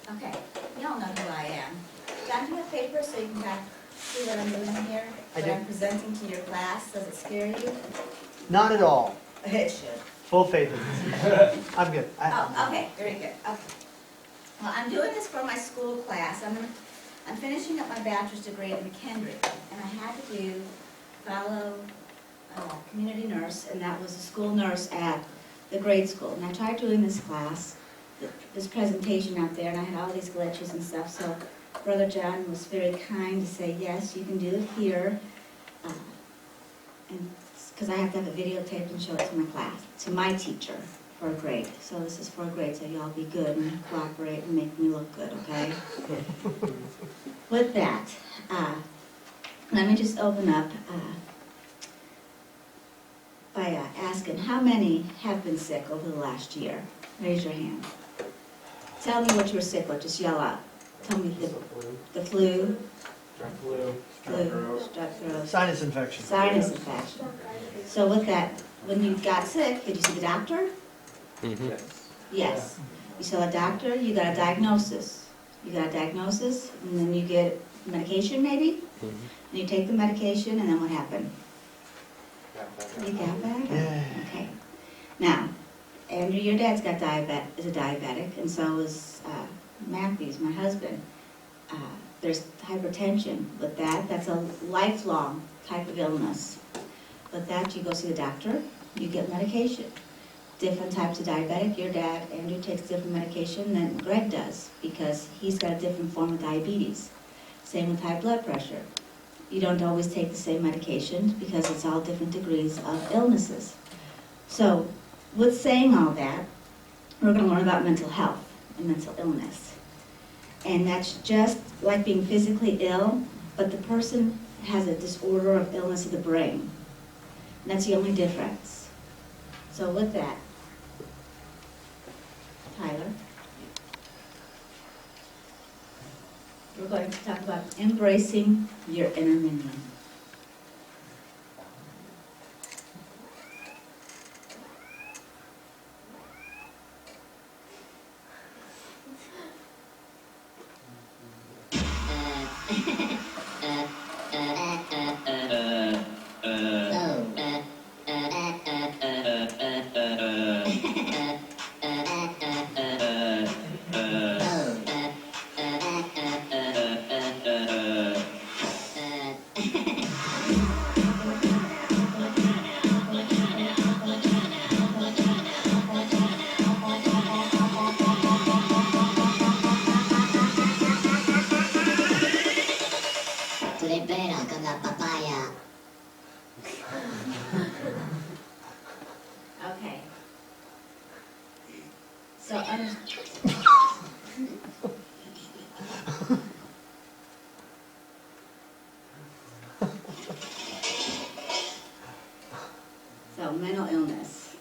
Okay, you all know who I am. John, do you have paper so you can kind of see what I'm doing here? I What do. I'm presenting to your class, does it scare you? Not at all. It should. Full faith in this. I'm good. Oh, okay, very good, okay. Well, I'm doing this for my school class. I'm finishing up my bachelor's degree at McKendree, and I had to follow community nurse, and that was a school nurse at the grade school. And I tried doing this class, this presentation out there, and I had all these glitches and stuff, so Brother John was very kind to say, yes, you can do it here. And because I have to have it videotaped and show it to my class, to my teacher for a grade. So this is for a grade, so y'all be good and cooperate and make me look good, okay? With that, let me just open up by asking, how many have been sick over the last year? Raise your hand. Tell me what you were sick with, just yell out. Tell me the flu, strep throat, Sinus infection. sinus infection. So with that, when you got sick, did you see the doctor? Yes. You saw a doctor, you got a diagnosis. You got a diagnosis, and then you get medication maybe? And you take the medication, and then what happened? You got better? Yay. Okay. Now, Andrew, your dad's got is a diabetic, and so is Matthews, my husband. There's hypertension. With that, that's a lifelong type of illness. With that, you go see the doctor, you get medication. Different types of diabetic. Your dad, Andrew, takes different medication than Greg does because he's got a different form of diabetes. Same with high blood pressure. You don't always take the same medication because it's all different degrees of illnesses. So, with saying all that, we're going to learn about mental health and mental illness. And that's just like being physically ill, but the person has a disorder of illness of the brain. And that's the only difference. So with that, Tyler, we're going to talk about embracing your inner minion. Okay. So, so mental illness.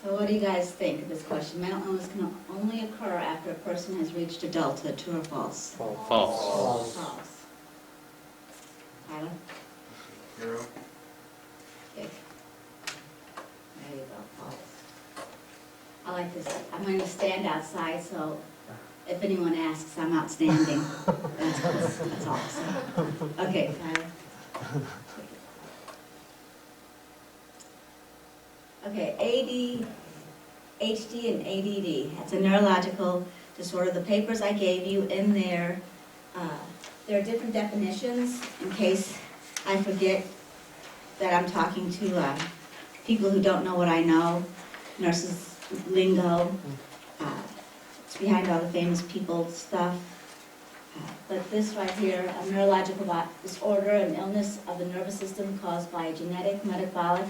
So what do you guys think of this question? Mental illness can only occur after a person has reached adulthood, true or false? False. False. Tyler? Zero. Dick? There you go, false. I like this. I'm going to stand outside, so if anyone asks, I'm outstanding. That's awesome. Okay, Tyler. Okay, ADHD and ADD. That's a neurological disorder. The papers I gave you in there, there are different definitions in case I forget that I'm talking to people who don't know what I know, nurses lingo. It's behind all the famous people stuff. But this right here, a neurological disorder, an illness of the nervous system caused by genetic, metabolic,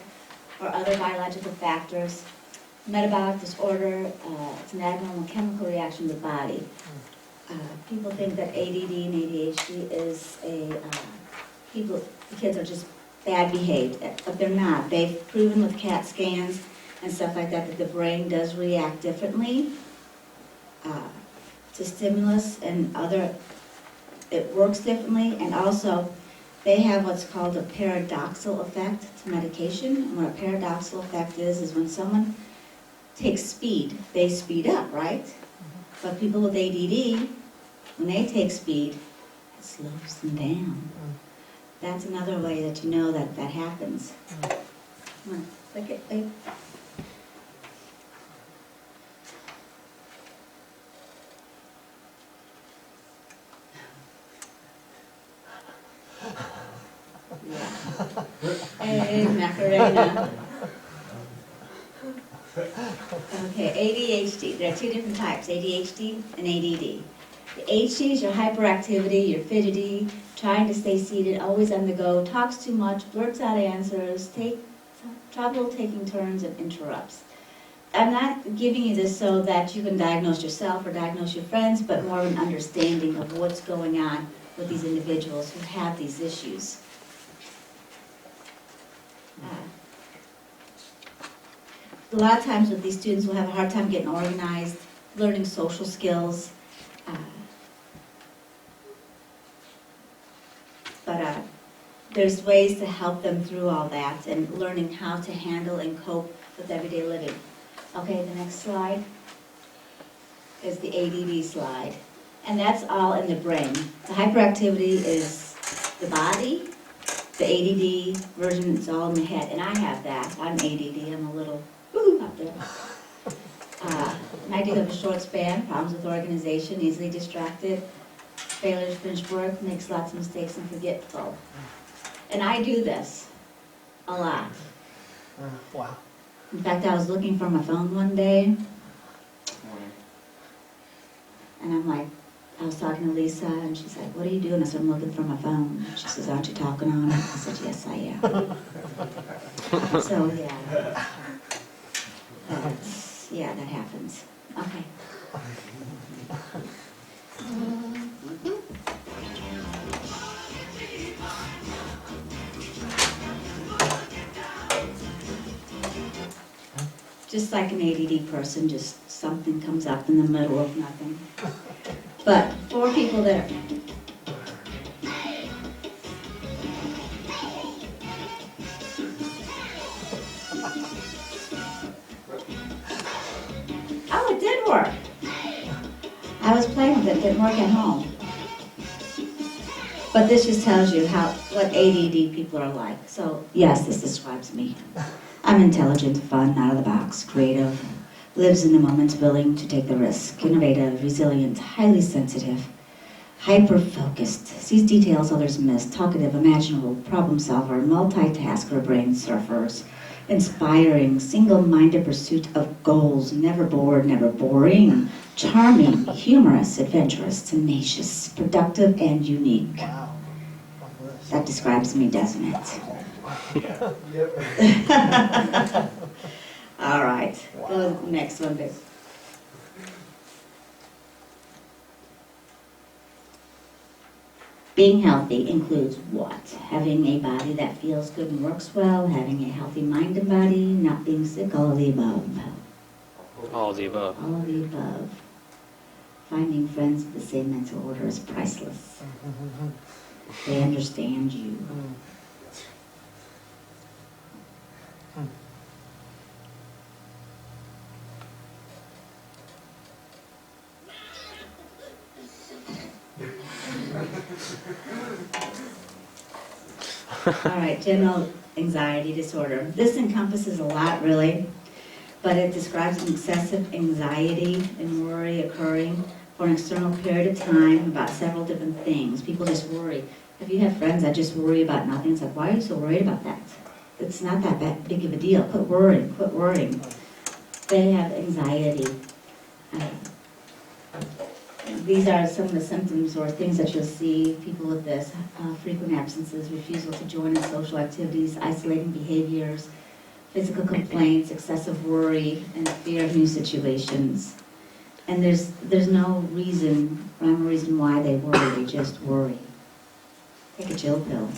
or other biological factors. Metabolic disorder, it's an abnormal chemical reaction to the body. People think that ADD and ADHD is the kids are just bad behaved, but they're not. They've proven with CAT scans and stuff like that the brain does react differently to stimulus and it works differently, and also they have what's called a paradoxal effect to medication. And what a paradoxal effect is when someone takes speed, they speed up, right? But people with ADD, when they take speed, it slows them down. That's another way that you know that that happens. Come on, click it, babe. Hey, Macarena. Okay, ADHD. There are two different types, ADHD and ADD. The HD is your hyperactivity, you're fidgety, trying to stay seated, always on the go, talks too much, blurts out answers, trouble taking turns, and interrupts. I'm not giving you this so that you can diagnose yourself or diagnose your friends, but more of an understanding of what's going on with these individuals who have these issues. A lot of times with these students, we'll have a hard time getting organized, learning social skills. But there's ways to help them through all that and learning how to handle and cope with everyday living. Okay, the next slide is the ADD slide. And that's all in the brain. The hyperactivity is the body. The ADD version is all in the head. And I have that. I'm ADD. I'm a little up there. And I do have a short span, problems with organization, easily distracted, failure to finish work, makes lots of mistakes, and forgetful. And I do this a lot. Wow. In fact, I was looking for my phone one day, and I'm like, I was talking to Lisa, and she's like, what are you doing? I said, I'm looking for my phone. She says, aren't you talking on it? I said, yes, I am. So, yeah. Yeah, that happens. Okay. Just like an ADD person, just something comes up in the middle of nothing. But for people that are... Oh, it did work. I was playing with it, didn't work at home. But this just tells you what ADD people are like. So, yes, this describes me. I'm intelligent, fun, out of the box, creative, lives in the moment, willing to take the risk, innovative, resilient, highly sensitive, hyper-focused, sees details others miss, talkative, imaginable, problem solver, multitasker, brain surfers, inspiring, single-minded pursuit of goals, never bored, never boring, charming, humorous, adventurous, tenacious, productive, and unique. Wow. Long list. That describes me, doesn't it? Yep. All right, go to the next one, Vic. Being healthy includes what? Having a body that feels good and works well, having a healthy mind and body, not being sick, all of the above. All of the above. All of the above. Finding friends with the same mental order is priceless. They understand you. All right, general anxiety disorder. This encompasses a lot, really, but it describes an excessive anxiety and worry occurring for an external period of time about several different things. People just worry. Have you had friends that just worry about nothing? It's like, why are you so worried about that? It's not that big of a deal. Quit worrying, quit worrying. They have anxiety. These are some of the symptoms or things that you'll see people with this. Frequent absences, refusal to join in social activities, isolating behaviors, physical complaints, excessive worry, and fear of new situations. And there's no reason, rhyme or reason why they worry, they just worry. Take a chill pill.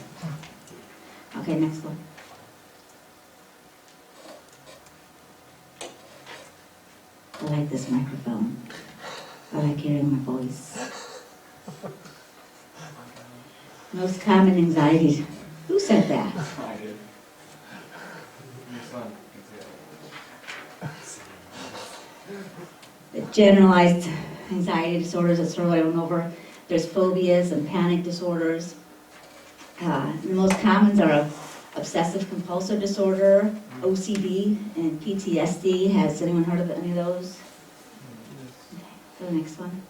Okay, next one. I like this microphone. I like hearing my voice. Most common anxieties. Who said that? I did. Your son. The generalized anxiety disorders, that's sort of what I went over. There's phobias and panic disorders. The most commons are obsessive compulsive disorder, OCD, and PTSD. Has anyone heard of any of those? Okay, go to the next one.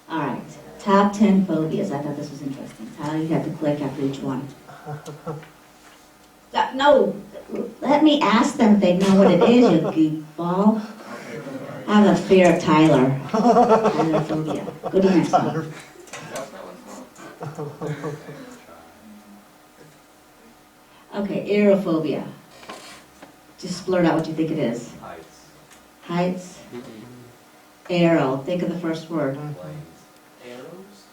All right, top 10 phobias. I thought this was interesting. Tyler, you have to click after each one. No, let me ask them if they know what it is, you goofball. I have a fear of Tyler. Tylerphobia. Go to the next one. Okay, aerophobia. Just blurt out what you think it is. Heights. Heights. Aero. Think of the first word. Planes. Arrows?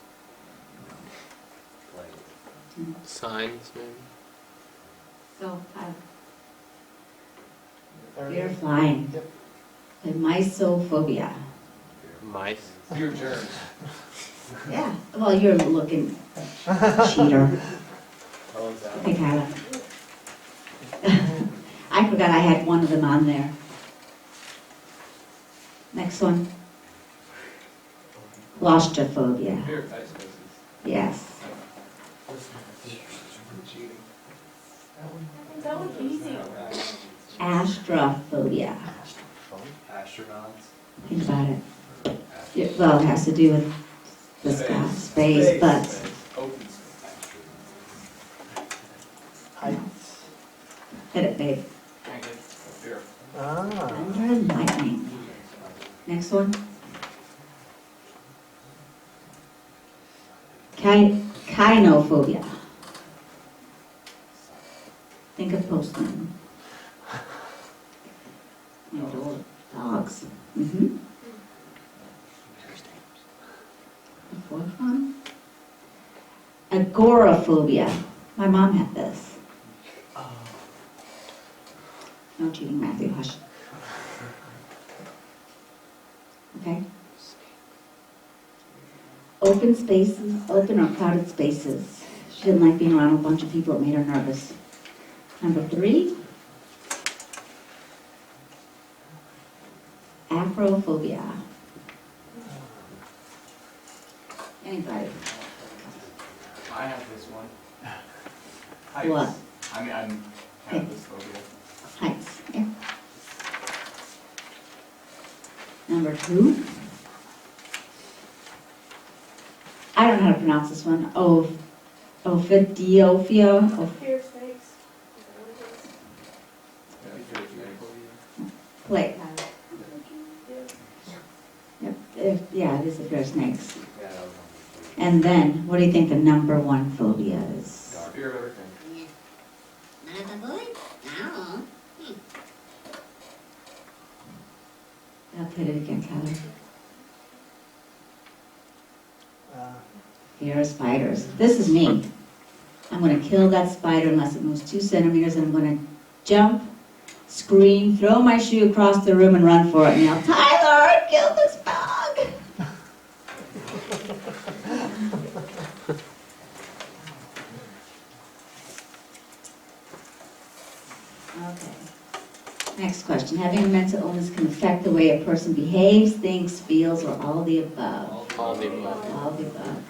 Planes. Signs, maybe? Go, Tyler. Fear of flying. Yep. Okay, mysophobia. Mice. Fear germs. Yeah, well, you're looking cheater. Oh, is that? Okay, Tyler. I forgot I had one of them on there. Next one. Claustrophobia. Fear of tight spaces. Yes. Cheating. That was easy. Astrophobia. Astronauts. Think about it. Well, it has to do with the sky, space, but Open space. Heights. hit it, babe. Fear. Ah. Thunder and lightning. Next one. Kynophobia. Think of postman. Dogs. Mm-hmm. The fourth one. Agoraphobia. My mom had this. No cheating, Matthew. Hush. Okay. Open spaces, open or crowded spaces. She didn't like being around a bunch of people. It made her nervous. Number 3. Afrophobia. Anybody? I have this one. What? I mean, I have this phobia. Heights. Yeah. Number 2. I don't know how to pronounce this one. Ophidiophobia. Fear of snakes. Is that what it is? Fear of phobia. Wait. Yeah. Yep. Yeah, it is the fear of snakes. Yeah, that was And then, what do you think the number 1 phobia is? on. Fear of everything. I'll put it again, Tyler. Fear of spiders. This is me. I'm going to kill that spider unless it moves 2 centimeters, and I'm going to jump, scream, throw my shoe across the room, and run for it and yell, Tyler, kill this bug! Okay. Next question. Having a mental illness can affect the way a person behaves, thinks, feels, or all of the above. All the above. All of the above.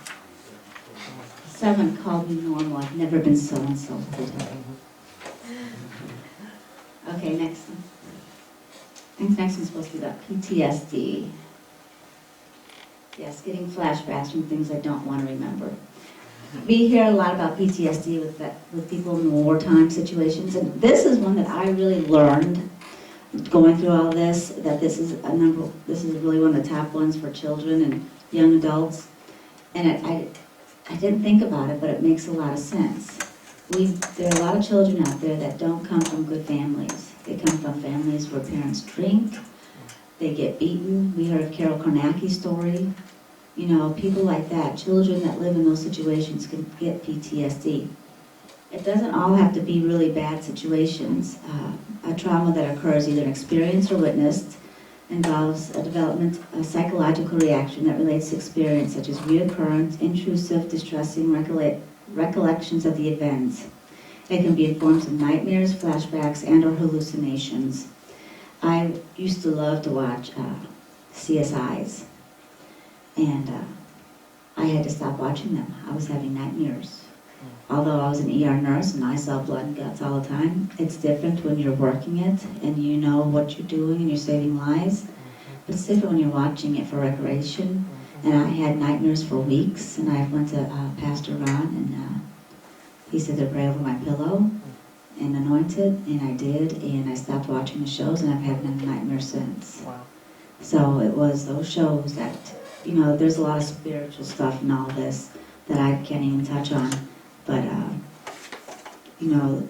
Someone called me normal. I've never been so insulted. Okay, next one. I think next one's supposed to be about PTSD. Yes, getting flashbacks from things I don't want to remember. We hear a lot about PTSD with people in wartime situations, and this is one that I really learned going through all this, that this is really one of the top ones for children and young adults. And I didn't think about it, but it makes a lot of sense. There are a lot of children out there that don't come from good families. They come from families where parents drink, they get beaten. We heard of Carol Carnacki's story. You know, people like that, children that live in those situations can get PTSD. It doesn't all have to be really bad situations. A trauma that occurs, either experienced or witnessed, involves a psychological reaction that relates to experience, such as reoccurrent, intrusive, distressing recollections of the events. It can be in forms of nightmares, flashbacks, and or hallucinations. I used to love to watch CSIs, and I had to stop watching them. I was having nightmares. Although I was an ER nurse and I saw blood and guts all the time, it's different when you're working it and you know what you're doing and you're saving lives. But it's different when you're watching it for recreation. And I had nightmares for weeks, and I went to Pastor Ron, and he said to pray over my pillow and anoint it, and I did, and I stopped watching the shows, and I've had no nightmares since. Wow. So it was those shows that, you know, there's a lot of spiritual stuff in all this that I can't even touch on. But, you know,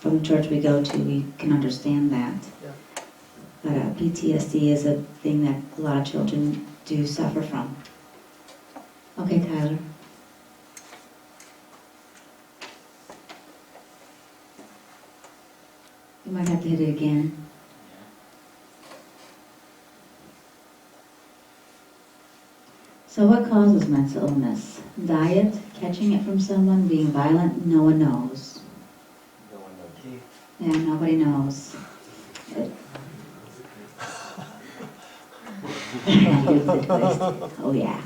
from the church we go to, we can understand that. Yeah. But PTSD is a thing that a lot of children do suffer from. Okay, Tyler. You might have to hit it again. So what causes mental illness? Diet, catching it from someone, being violent, no one knows. Gee. Yeah, nobody knows. Oh yeah.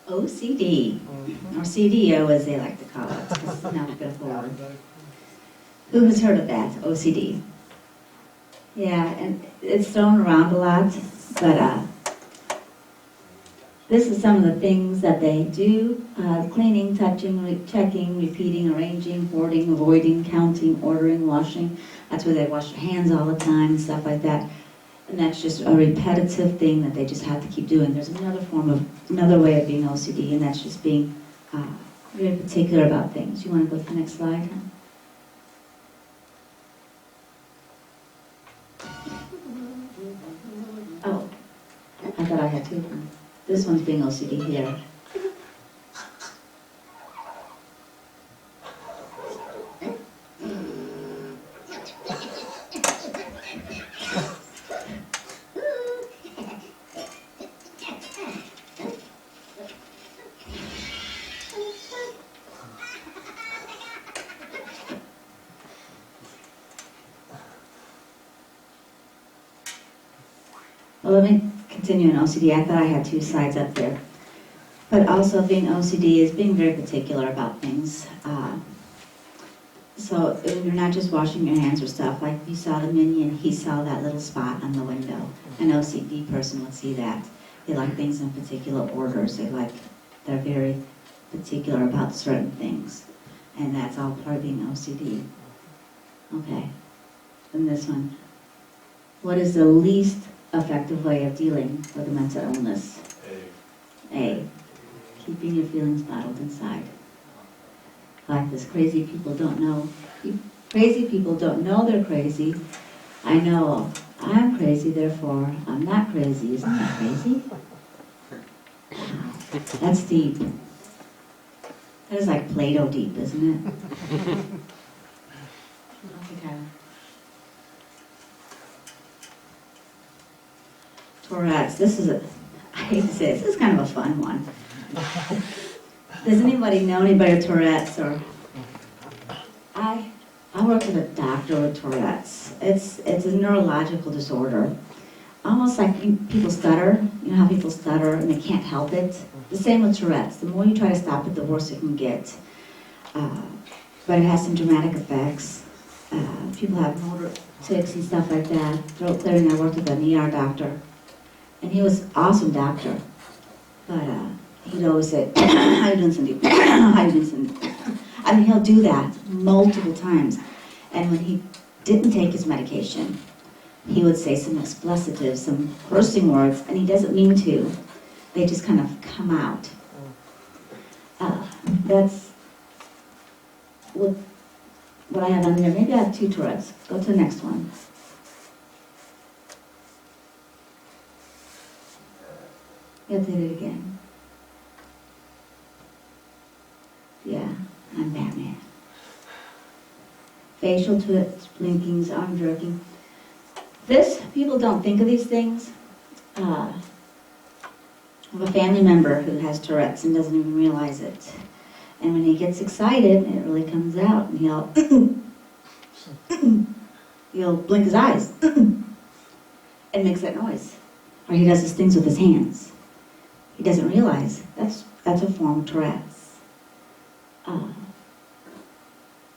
OCD, or CDO as they like to call it, because now we go forward. Who has heard of that, OCD? Yeah, and it's thrown around a lot, but this is some of the things that they do. Cleaning, touching, checking, repeating, arranging, hoarding, avoiding, counting, ordering, washing. That's where they wash their hands all the time and stuff like that. And that's just a repetitive thing that they just have to keep doing. There's another way of being OCD, and that's just being very particular about things. You want to go to the next slide? Oh, I thought I had two. This one's being OCD here. Well, let me continue in OCD. I thought I had two sides up there. But also being OCD is being very particular about things. So you're not just washing your hands or stuff, like you saw the minion, he saw that little spot on the window. An OCD person would see that. They like things in particular orders. They're very particular about certain things. And that's all part of being OCD. Okay. And this one. What is the least effective way of dealing with a mental illness? A. Keeping your feelings bottled inside. Like this, crazy people don't know. Crazy people don't know they're crazy. I know I'm crazy, therefore I'm not crazy. Isn't that crazy? Wow. That's deep. That is like Play-Doh deep, isn't it? Okay, Tyler. Tourette's. I hate to say this is kind of a fun one. Does anybody know anybody with Tourette's? Or I work with a doctor with Tourette's. It's a neurological disorder. Almost like people stutter. You know how people stutter and they can't help it? The same with Tourette's. The more you try to stop it, the worse it can get. But it has some dramatic effects. People have motor tics and stuff like that. Throat clearing. I worked with an ER doctor. And he was an awesome doctor. But he'd always say, how you doing, Cindy? How you doing, Cindy? I mean, he'll do that multiple times. And when he didn't take his medication, he would say some expletives, some cursing words, and he doesn't mean to. They just kind of come out. That's what I have on there. Maybe I have two Tourette's. Go to the next one. You have to hit it again. Yeah. facial twitch, blinkings, arm jerking. People don't think of these things. I have a family member who has Tourette's and doesn't even realize it. And when he gets excited, it really comes out, and he'll blink his eyes and makes that noise. Or he does his things with his hands. He doesn't realize that's a form of Tourette's.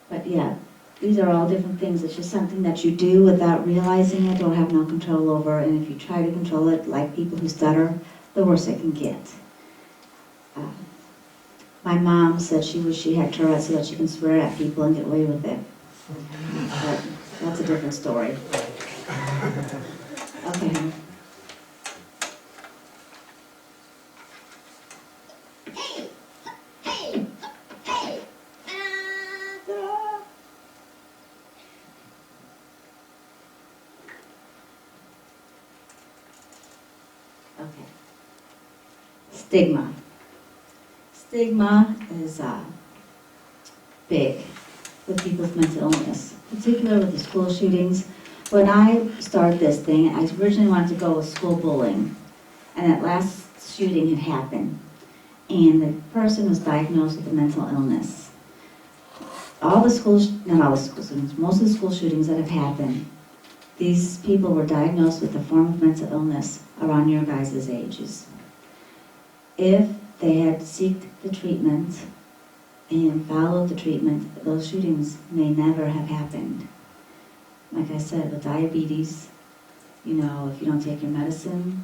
But yeah, these are all different things. It's just something that you do without realizing it or have no control over. And if you try to control it, like people who stutter, the worse it can get. My mom said she wished she had Tourette's so that she can swear at people and get away with it. But that's a different story. Okay. Okay. Stigma. Stigma is big with people with mental illness, particularly with the school shootings. When I started this thing, I originally wanted to go with school bullying, and that last shooting had happened, and the person was diagnosed with a mental illness. All the schools, not all the school shootings, most of the school shootings that have happened, these people were diagnosed with a form of mental illness around your guys' ages. If they had sought the treatment and followed the treatment, those shootings may never have happened. Like I said, with diabetes, if you don't take your medicine,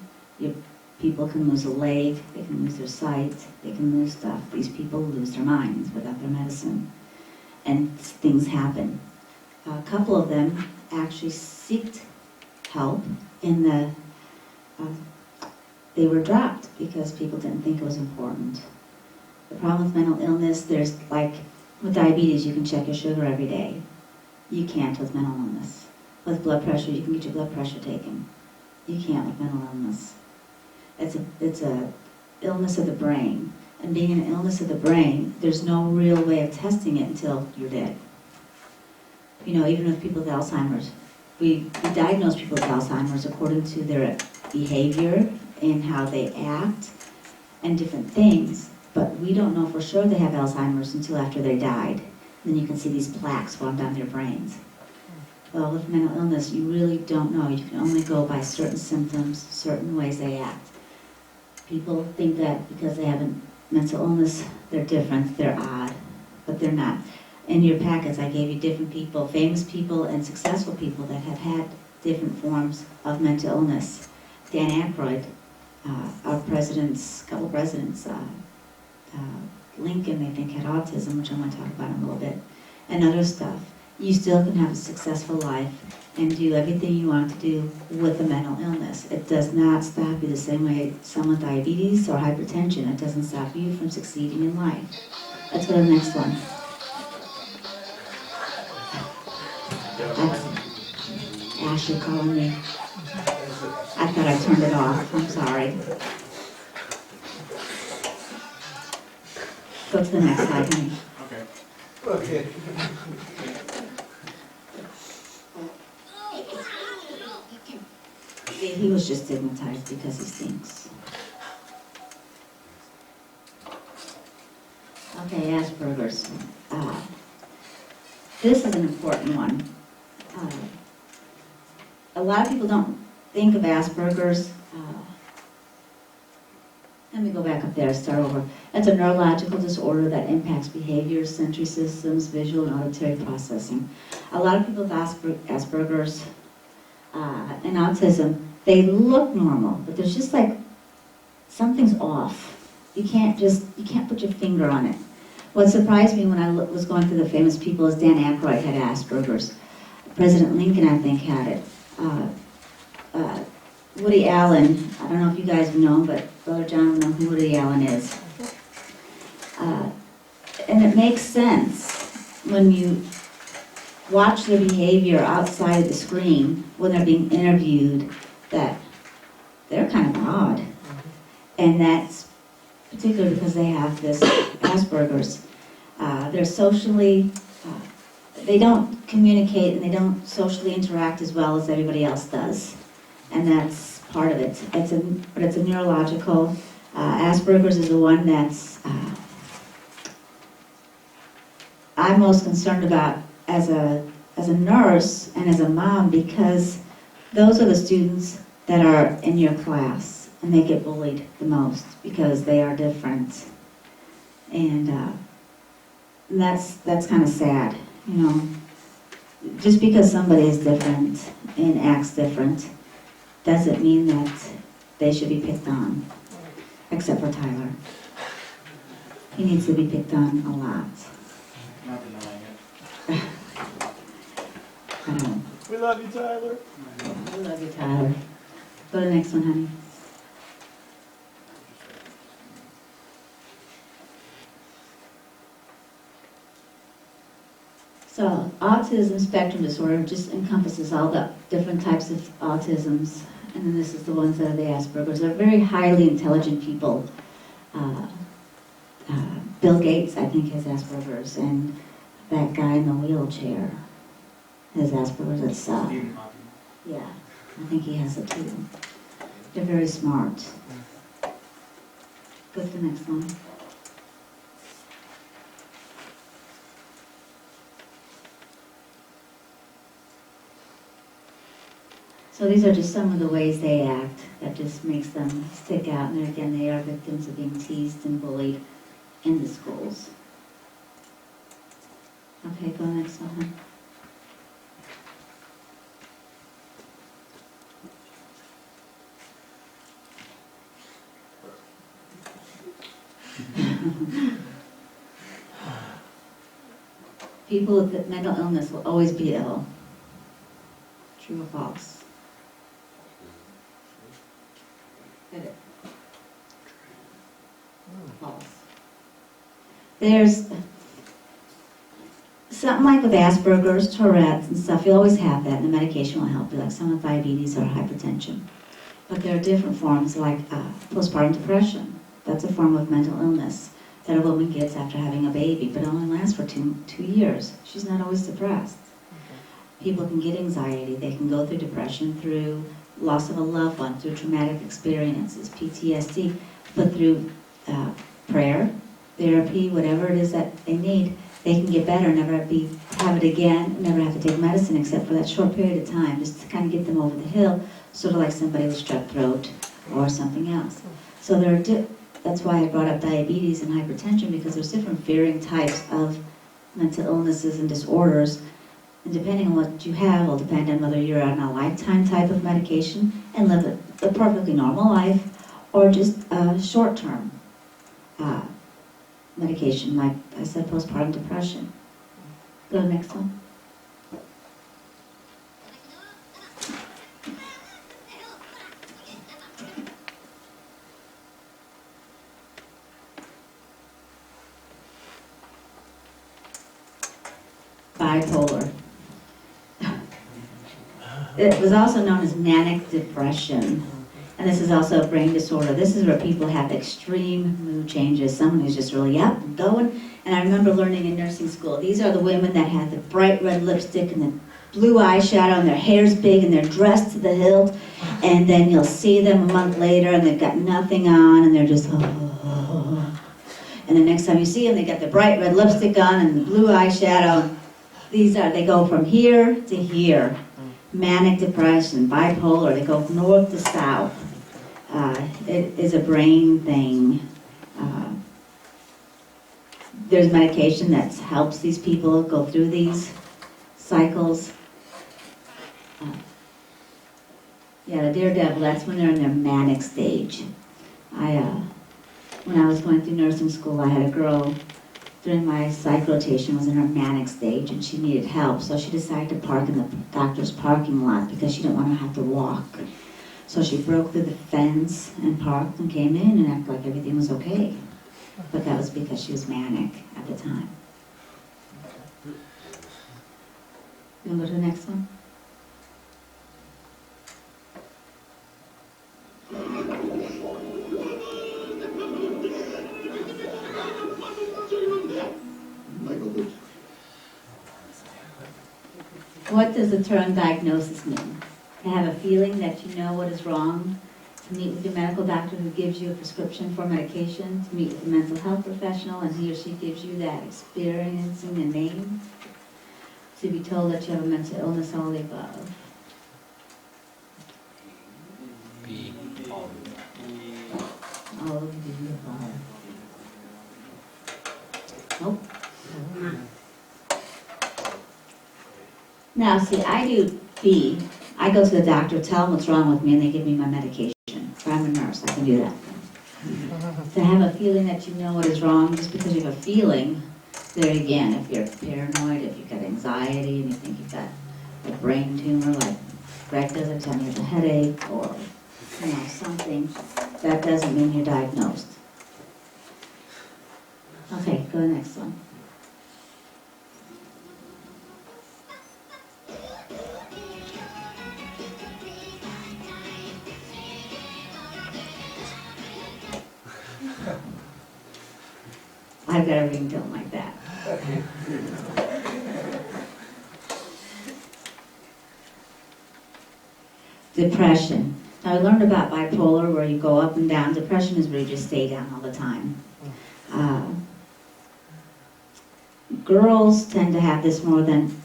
people can lose a leg, they can lose their sight, they can lose stuff. These people lose their minds without their medicine, and things happen. A couple of them actually sought help, and they were dropped because people didn't think it was important. The problem with mental illness, there's like with diabetes, you can check your sugar every day. You can't with mental illness. With blood pressure, you can get your blood pressure taken. You can't with mental illness. It's a illness of the brain. And being an illness of the brain, there's no real way of testing it until you're dead. Even with people with Alzheimer's, we diagnose people with Alzheimer's according to their behavior and how they act and different things, but we don't know for sure they have Alzheimer's until after they died. Then you can see these plaques form down their brains. Well, with mental illness, you really don't know. You can only go by certain symptoms, certain ways they act. People think that because they have a mental illness, they're different, they're odd, but they're not. In your packets, I gave you different people, famous people and successful people that have had different forms of mental illness. Dan Aykroyd, our couple presidents, Lincoln, I think, had autism, which I want to talk about in a little bit, and other stuff. You still can have a successful life and do everything you want to do with a mental illness. It does not stop you the same way someone with diabetes or hypertension. It doesn't stop you from succeeding in life. Let's go to the next one. That's Ashley calling me. I thought I turned it off. I'm sorry. Go to the next slide, honey. Okay. He was just stigmatized because he stinks. Okay, Asperger's. This is an important one. A lot of people don't think of Asperger's. Let me go back up there, start over. It's a neurological disorder that impacts behaviors, sensory systems, visual and auditory processing. A lot of people with Asperger's and autism, they look normal, but there's just like something's off. You can't put your finger on it. What surprised me when I was going through the famous people is Dan Aykroyd had Asperger's. President Lincoln, I think, had it. Woody Allen, I don't know if you guys know him, but Brother John will know who Woody Allen is. And it makes sense when you watch their behavior outside of the screen when they're being interviewed that they're kind of odd. And that's particularly because they have this Asperger's. They're socially, they don't communicate and they don't socially interact as well as everybody else does. And that's part of it. But it's a neurological. Asperger's is the one that's I'm most concerned about as a nurse and as a mom, because those are the students that are in your class and they get bullied the most because they are different. And that's kind of sad, you know. Just because somebody is different and acts different doesn't mean that they should be picked on, except for Tyler. He needs to be picked on a lot. Not denying it. I know. We love you, Tyler. I love you, Tyler. Go to the next one, honey. So, autism spectrum disorder just encompasses all the different types of autisms, and then this is the ones that are the Asperger's. They're very highly intelligent people. Bill Gates, I think, has Asperger's, and that guy in the wheelchair has Asperger's. It's, Stephen Hawking. yeah, I think he has it too. They're very smart. Go to the next one. So these are just some of the ways they act that just makes them stick out. And again, they are victims of being teased and bullied in the schools. Okay, go next one. People with mental illness will always be ill. True or false? Hit it. False. There's something like with Asperger's, Tourette's, and stuff, you always have that, and the medication will help you, like some with diabetes or hypertension. But there are different forms, like postpartum depression. That's a form of mental illness that a woman gets after having a baby, but only lasts for two years. She's not always depressed. People can get anxiety. They can go through depression, through loss of a loved one, through traumatic experiences, PTSD, but through prayer, therapy, whatever it is that they need, they can get better, never have it again, never have to take medicine except for that short period of time, just to kind of get them over the hill, sort of like somebody with strep throat or something else. So that's why I brought up diabetes and hypertension, because there's different varying types of mental illnesses and disorders. And depending on what you have will depend on whether you're on a lifetime type of medication and live a perfectly normal life, or just a short-term medication, like I said, postpartum depression. Go to the next one. Bipolar. It was also known as manic depression. And this is also a brain disorder. This is where people have extreme mood changes. Someone who's just really up and going. And I remember learning in nursing school, these are the women that have the bright red lipstick and the blue eyeshadow, and their hair's big, and they're dressed to the hilt. And then you'll see them a month later, and they've got nothing on, and they're just, oh. And the next time you see them, they got the bright red lipstick on and the blue eyeshadow. They go from here to here. Manic depression, bipolar, they go north to south. It is a brain thing. There's medication that helps these people go through these cycles. The daredevil, that's when they're in their manic stage. When I was going through nursing school, I had a girl during my psych rotation was in her manic stage, and she needed help, so she decided to park in the doctor's parking lot because she didn't want to have to walk. So she broke through the fence and parked and came in and acted like everything was okay. But that was because she was manic at the time. You want to go to the next one? What does the term diagnosis mean? To have a feeling that you know what is wrong, to meet with your medical doctor who gives you a prescription for medication, to meet with a mental health professional and he or she gives you that experiencing a name, to be told that you have a mental illness, all the above. B. All of the above. Nope. Now, see, I do B. I go to the doctor, tell them what's wrong with me, and they give me my medication. If I'm a nurse, I can do that. To have a feeling that you know what is wrong, just because you have a feeling, there again, if you're paranoid, if you've got anxiety, and you think you've got a brain tumor, like Greg does every time you have a headache, or something, that doesn't mean you're diagnosed. Okay, go to the next one. I've got a ringtone like that. Depression. Now I learned about bipolar where you go up and down. Depression is where you just stay down all the time. Girls tend to have this more than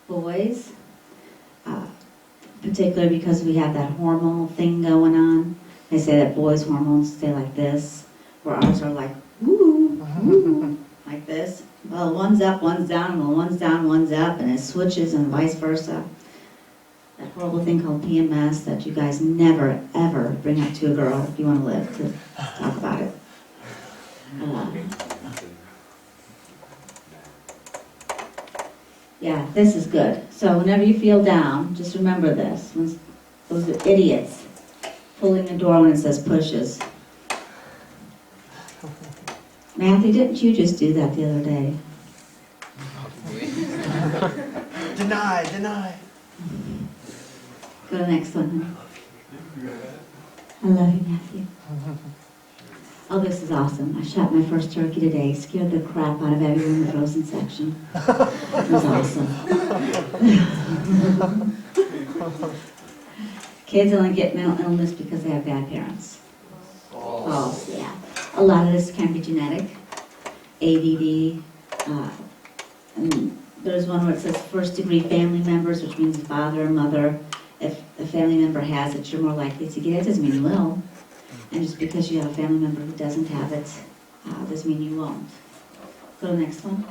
boys, particularly because we have that hormonal thing going on. They say that boys' hormones stay like this, where ours are like, woo, woo, like this. Well, one's up, one's down, well, one's down, one's up, and it switches and vice versa. That horrible thing called PMS that you guys never, ever bring up to a girl if you want to live, to talk about it. Yeah, this is good. So whenever you feel down, just remember this. When those idiots pulling the door when it says pushes. Matthew, didn't you just do that the other day? Deny. Go to the next one. I love you, Matthew. Oh, this is awesome. I shot my first turkey today. Scared the crap out of everyone in the frozen section. It was awesome. Kids only get mental illness because they have bad parents. False, yeah. A lot of this can be genetic. ADD. And there's one where it says first degree family members, which means father or mother. If a family member has it, you're more likely to get it. It doesn't mean you will. And just because you have a family member who doesn't have it, doesn't mean you won't. Go to the next one.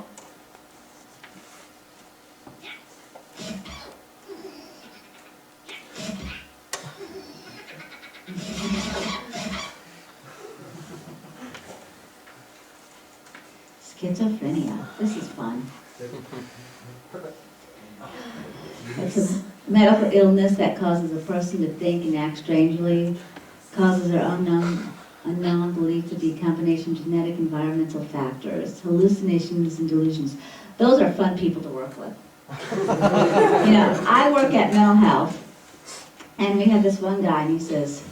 Schizophrenia. This is fun. It's a medical illness that causes a person to think and act strangely, causes are unknown, believed to be a combination of genetic environmental factors, hallucinations and delusions. Those are fun people to work with. I work at mental health, and we have this one guy, and he says,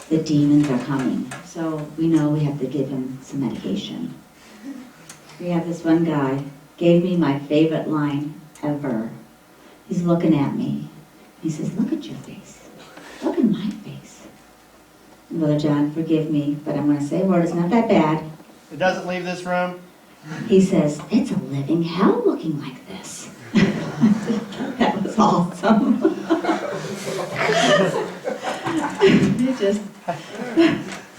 the demons are coming. So we know we have to give him some medication. We have this one guy, gave me my favorite line ever. He's looking at me. He says, look at your face. Look at my face. Brother John, forgive me, but I'm going to say a word. It's not that bad. It doesn't leave this room. He says, it's a living hell looking like this. That was awesome. He just,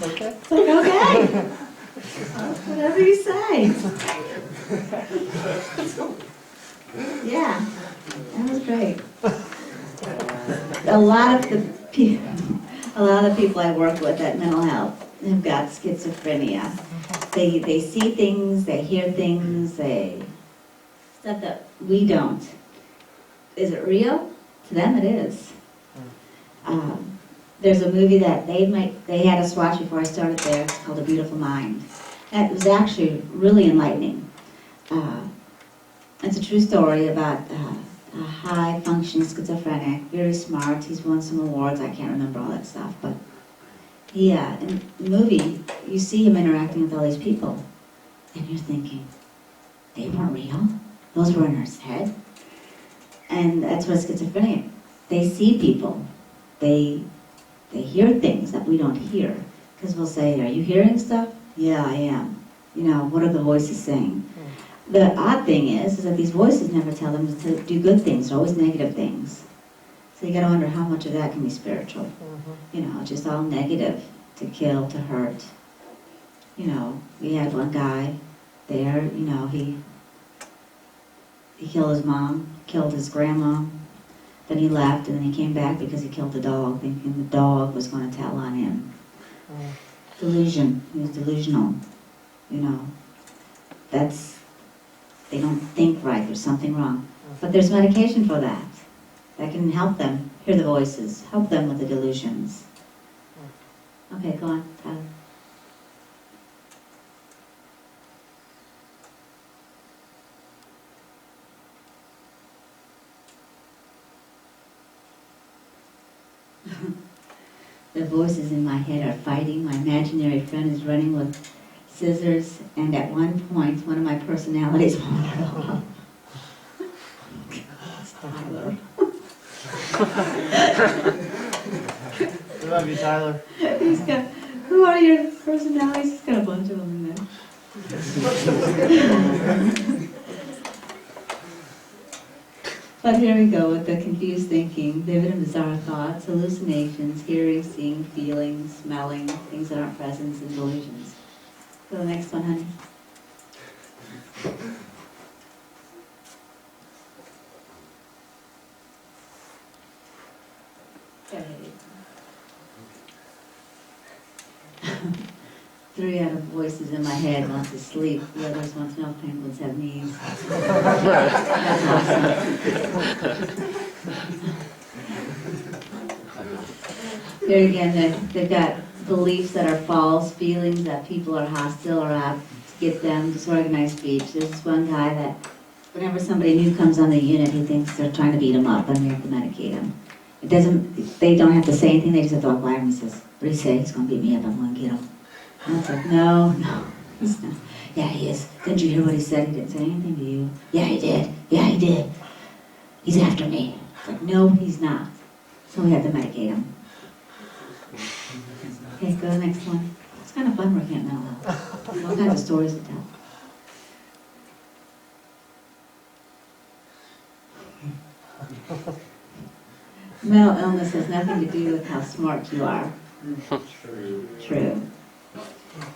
Okay. it's like, okay. Whatever you say. Yeah, that was great. A lot of people I work with at mental health have got schizophrenia. They see things, they hear things, stuff that we don't. Is it real? To them it is. There's a movie that they had us watch before I started there. It's called A Beautiful Mind. And it was actually really enlightening. It's a true story about a high-functioning schizophrenic, very smart. He's won some awards. I can't remember all that stuff, but in the movie, you see him interacting with all these people, and you're thinking, they weren't real. Those were in his head. And that's what schizophrenia. They see people. They hear things that we don't hear. Because we'll say, are you hearing stuff? Yeah, I am. You know, what are the voices saying? The odd thing is that these voices never tell them to do good things. They're always negative things. So you gotta wonder how much of that can be spiritual. You know, just all negative, to kill, to hurt. You know, we had one guy there, you know, he killed his mom, killed his grandma, then he left, and then he came back because he killed the dog, thinking the dog was going to tell on him. Delusion. He was delusional. You know, they don't think right, there's something wrong. But there's medication for that. That can help them hear the voices, help them with the delusions. Okay, go on, Tyler. The voices in my head are fighting. My imaginary friend is running with scissors, and at one point, one of my personalities wandered off. It's Tyler. We love you, Tyler. He's got, who are your personalities? He's got a bunch of them in there. But here we go with the confused thinking, vivid and bizarre thoughts, hallucinations, hearing, seeing, feeling, smelling, things that aren't present, and delusions. Go to the next one, honey. Go ahead. 3 out of voices in my head wants to sleep, the others want to know if penguins have knees. That's awesome. Here again, they've got beliefs that are false, feelings that people are hostile or out to get them, disorganized speech. There's one guy that whenever somebody new comes on the unit, he thinks they're trying to beat him up and we have to medicate him. They don't have to say anything, they just have to walk by him and he says, what do you say? He's going to beat me up, I'm going to get him. And it's like, no, he's not. Yeah, he is. Didn't you hear what he said? He didn't say anything to you. Yeah, he did. Yeah, he did. He's after me. It's like, no, he's not. So we have to medicate him. Okay, go to the next one. It's kind of fun working at mental health. All kinds of stories to tell. Mental illness has nothing to do with how smart you are. True.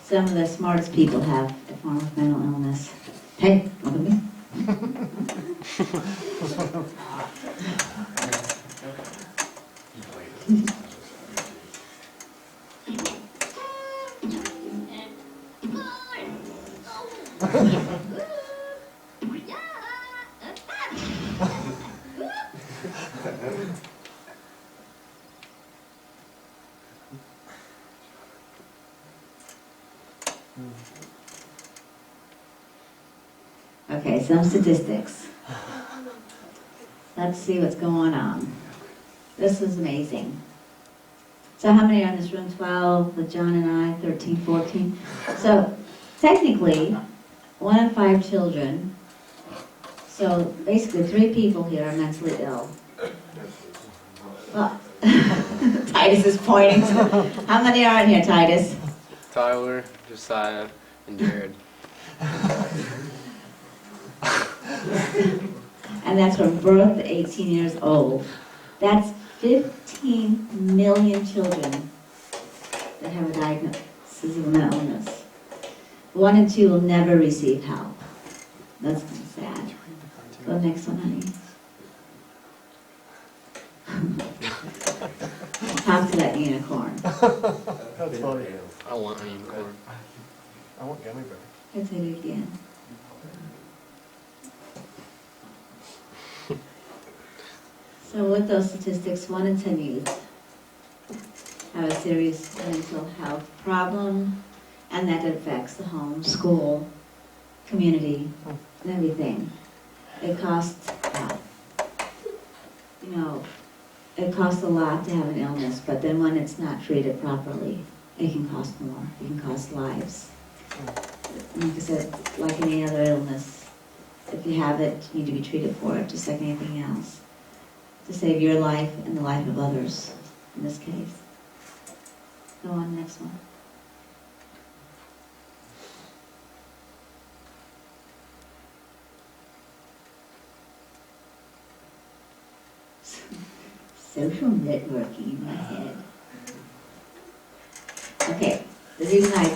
Some of the smartest people have a form of mental illness. Hey, look at me. Okay, some statistics. Let's see what's going on. This is amazing. So how many are in this room? 12 with John and I, 13, 14. So technically, 1 in 5 children, so basically 3 people here are mentally ill. Well, Titus is pointing. How many are in here, Titus? Tyler, Josiah, and Jared. And that's from birth to 18 years old. That's 15 million children that have a diagnosis of mental illness. 1 in 2 will never receive help. That's kind of sad. Go next one, honey. Talk to that unicorn. That's funny. I want a unicorn. I want gummy bears. Let's hit it again. So with those statistics, 1 in 10 youth have a serious mental health problem, and that affects the home, school, community, and everything. It costs, it costs a lot to have an illness, but then when it's not treated properly, it can cost more. It can cost lives. Like I said, like any other illness, if you have it, you need to be treated for it, just like anything else. to save your life and the life of others in this case. Go on, next one. Social networking in my head. Okay, the reason I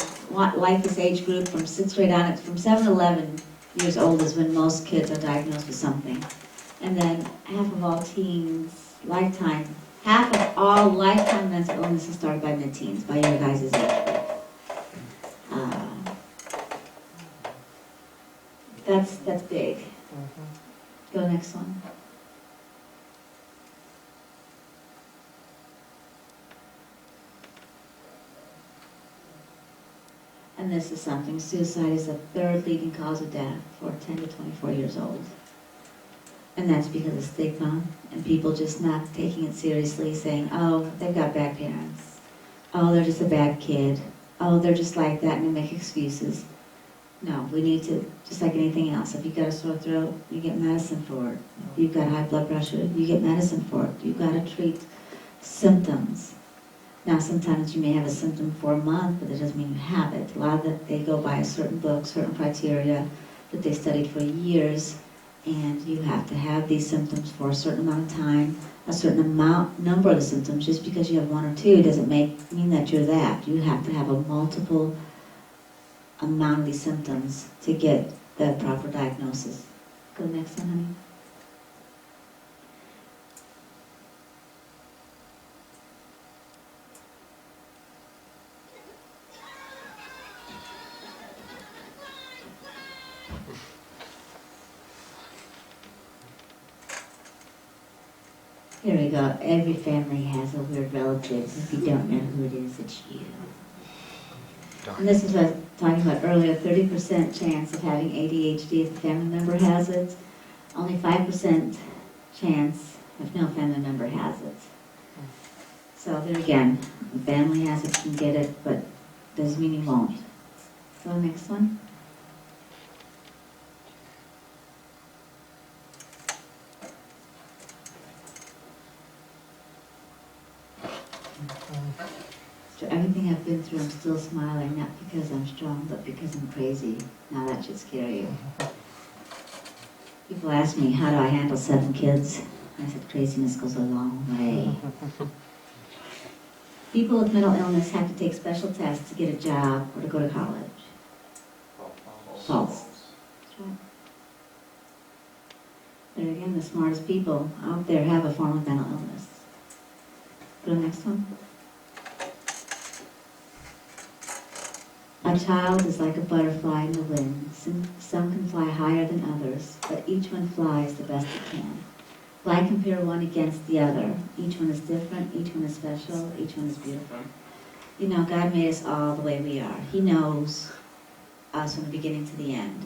like this age group from 6th grade on, it's from 7 to 11 years old is when most kids are diagnosed with something. And then half of all teens, half of all lifetime mental illnesses started by mid-teens, by your guys' age group. That's big. Go next one. And this is something, suicide is the third leading cause of death for 10 to 24 years old. And that's because of stigma and people just not taking it seriously, saying, oh, they've got bad parents. Oh, they're just a bad kid. Oh, they're just like that, and they make excuses. No, we need to, just like anything else, if you've got a sore throat, you get medicine for it. If you've got high blood pressure, you get medicine for it. You've got to treat symptoms. Now, sometimes you may have a symptom for a month, but it doesn't mean you have it. A lot of that, they go by a certain book, certain criteria that they studied for years, and you have to have these symptoms for a certain amount of time, a certain number of the symptoms. Just because you have one or two doesn't mean that you're that. You have to have a multiple amount of these symptoms to get the proper diagnosis. Go next one, honey. Here we go. Every family has a weird relative. If you don't know who it is, it's you. And this is what I was talking about earlier, 30% chance of having ADHD if a family member has it. Only 5% chance if no family member has it. So there again, the family has it, can get it, but doesn't mean you won't. Go next one. So everything I've been through, I'm still smiling, not because I'm strong, but because I'm crazy. Now that should scare you. People ask me, how do I handle 7 kids? I said, craziness goes a long way. People with mental illness have to take special tests to get a job or to go to college. False. That's right. There again, the smartest people out there have a form of mental illness. Go to the next one. A child is like a butterfly in the wind. Some can fly higher than others, but each one flies the best it can. Why compare one against the other? Each one is different, each one is special, each one is beautiful. You know, God made us all the way we are. He knows us from the beginning to the end.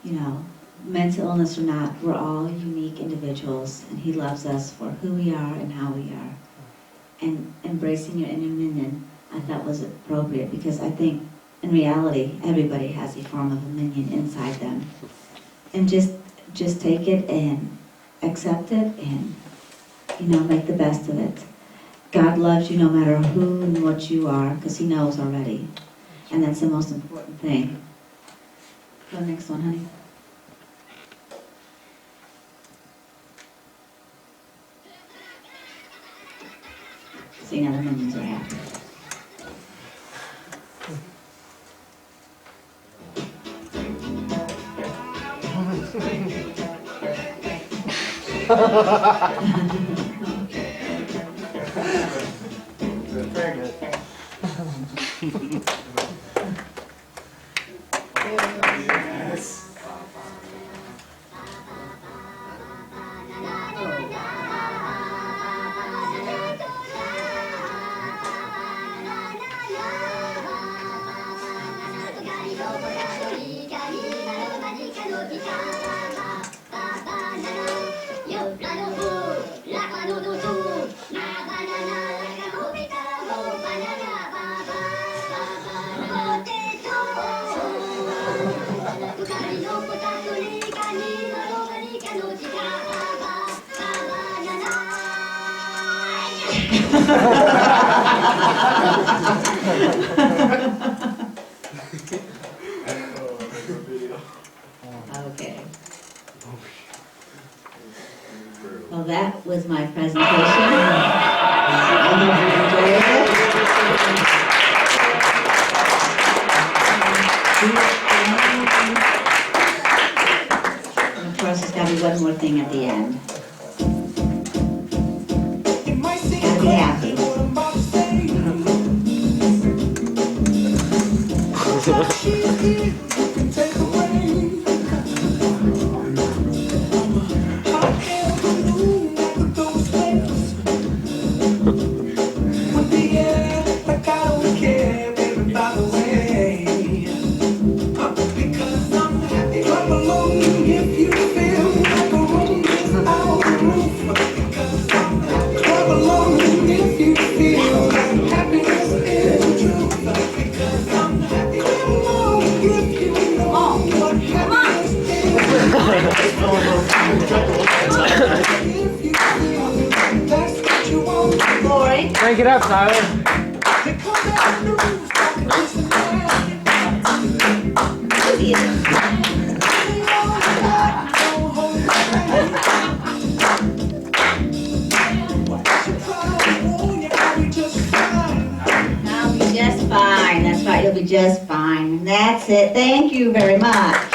You know, mental illness or not, we're all unique individuals, and He loves us for who we are and how we are. And embracing your inner minion, I thought was appropriate, because I think in reality everybody has a form of a minion inside them. And just take it and accept it and, you know, make the best of it. God loves you no matter who and what you are, because He knows already. And that's the most important thing. Go next one, honey. See, now the minions are happy. Very good. Yes. Okay. Well, that was my presentation. I hope you enjoyed it. And of course, there's got to be one more thing at the end. Gotta be happy. Lori? Crank it up, Tyler. I'll be just fine. That's right, you'll be just fine. That's it. Thank you very much.